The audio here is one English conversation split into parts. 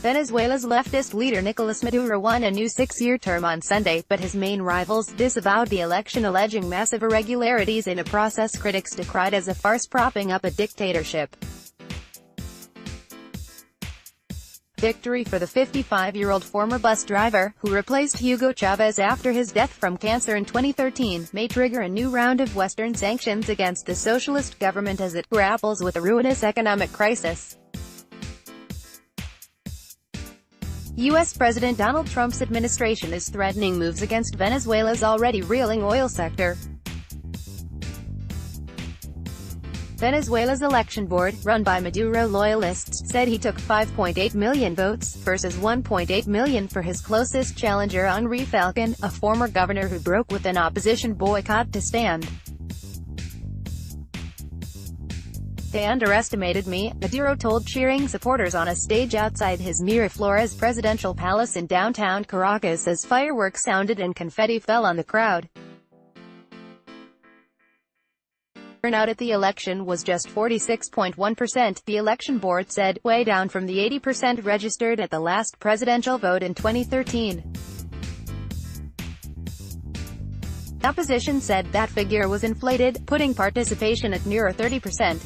Venezuela's leftist leader Nicolas Maduro won a new 6-year term on Sunday, but his main rivals disavowed the election, alleging massive irregularities in a process critics decried as a farce propping up a dictatorship. Victory for the 55-year-old former bus driver, who replaced Hugo Chavez after his death from cancer in 2013, may trigger a new round of Western sanctions against the socialist government as it grapples with a ruinous economic crisis. U.S. President Donald Trump's administration is threatening moves against Venezuela's already reeling oil sector. Venezuela's election board, run by Maduro loyalists, said he took 5.8 million votes, versus 1.8 million for his closest challenger Henri Falcon, a former governor who broke with an opposition boycott to stand. "They underestimated me," Maduro told cheering supporters on a stage outside his Miraflores presidential palace in downtown Caracas as fireworks sounded and confetti fell on the crowd. Turnout at the election was just 46.1%, the election board said, way down from the 80% registered at the last presidential vote in 2013. The opposition said that figure was inflated, putting participation at nearer 30%.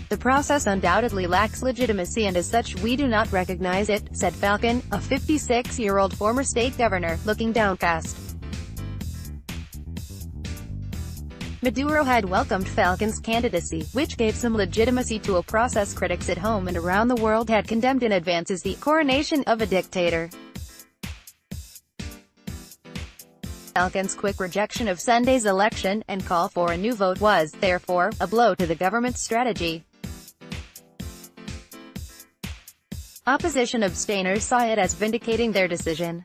"The process undoubtedly lacks legitimacy and as such we do not recognize it," said Falcon, a 56-year-old former state governor, looking downcast. Maduro had welcomed Falcon's candidacy, which gave some legitimacy to a process critics at home and around the world had condemned in advance as the coronation of a dictator. Falcon's quick rejection of Sunday's election, and call for a new vote was, therefore, a blow to the government's strategy. Opposition abstainers saw it as vindicating their decision.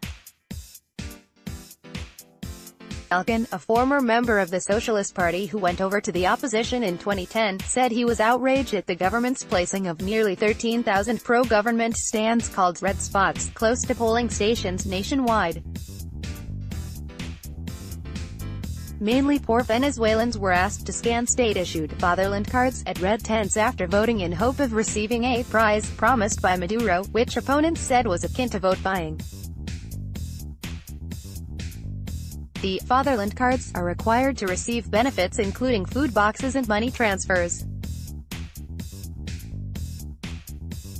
Falcon, a former member of the Socialist Party who went over to the opposition in 2010, said he was outraged at the government's placing of nearly 13,000 pro-government stands called red spots, close to polling stations nationwide. Mainly poor Venezuelans were asked to scan state-issued fatherland cards at red tents after voting in hope of receiving a prize promised by Maduro, which opponents said was akin to vote buying. The fatherland cards are required to receive benefits including food boxes and money transfers.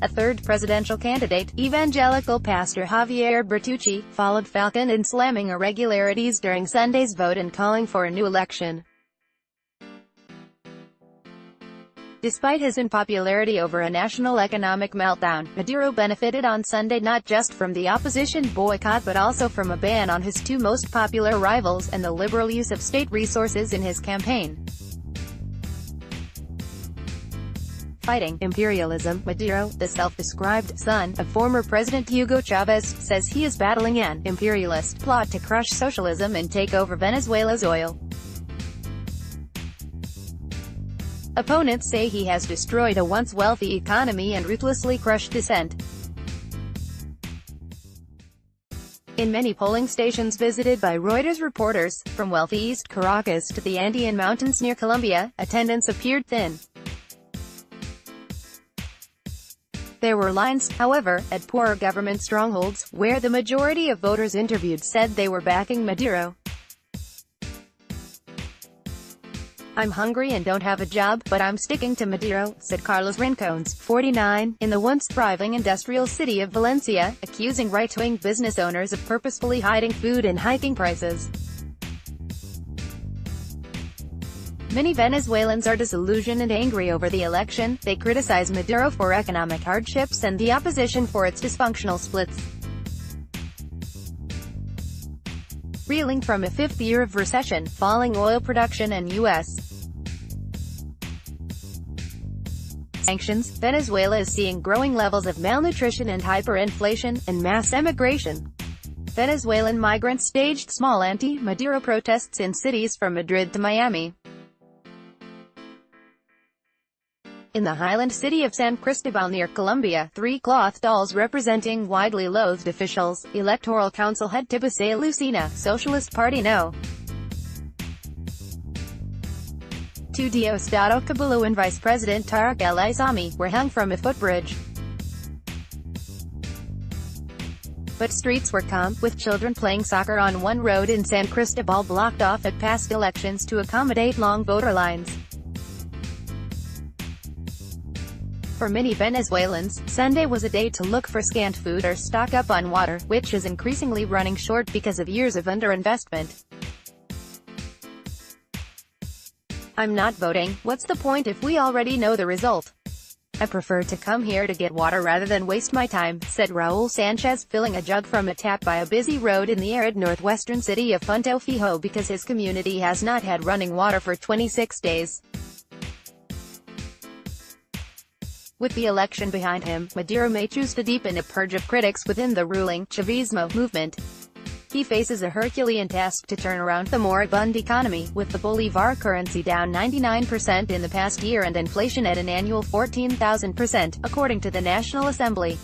A third presidential candidate, evangelical pastor Javier Bertucci, followed Falcon in slamming irregularities during Sunday's vote and calling for a new election. Despite his unpopularity over a national economic meltdown, Maduro benefited on Sunday not just from the opposition boycott but also from a ban on his two most popular rivals and the liberal use of state resources in his campaign. Fighting imperialism, Maduro, the self-described son of former President Hugo Chavez, says he is battling an imperialist plot to crush socialism and take over Venezuela's oil. Opponents say he has destroyed a once wealthy economy and ruthlessly crushed dissent. In many polling stations visited by Reuters reporters, from wealthy East Caracas to the Andean mountains near Colombia, attendance appeared thin. There were lines, however, at poorer government strongholds, where the majority of voters interviewed said they were backing Maduro. "I'm hungry and don't have a job, but I'm sticking to Maduro," said Carlos Rincones, 49, in the once thriving industrial city of Valencia, accusing right-wing business owners of purposefully hiding food and hiking prices. Many Venezuelans are disillusioned and angry over the election. They criticize Maduro for economic hardships and the opposition for its dysfunctional splits. Reeling from a fifth year of recession, falling oil production and U.S. sanctions, Venezuela is seeing growing levels of malnutrition and hyperinflation, and mass emigration. Venezuelan migrants staged small anti-Maduro protests in cities from Madrid to Miami. In the highland city of San Cristobal near Colombia, 3 cloth dolls representing widely loathed officials, Electoral Council head Tibisay Lucena, Socialist Party No. Two Diosdado Cabullo and Vice President Tarek El Aissami were hung from a footbridge. But streets were calm, with children playing soccer on one road in San Cristobal blocked off at past elections to accommodate long voter lines. For many Venezuelans, Sunday was a day to look for scant food or stock up on water, which is increasingly running short because of years of underinvestment. "I'm not voting. What's the point if we already know the result? I prefer to come here to get water rather than waste my time," said Raul Sanchez, filling a jug from a tap by a busy road in the arid northwestern city of Punto Fijo because his community has not had running water for 26 days. With the election behind him, Maduro may choose to deepen a purge of critics within the ruling Chavismo movement. He faces a Herculean task to turn around the moribund economy, with the Bolivar currency down 99% in the past year and inflation at an annual 14,000%, according to the National Assembly.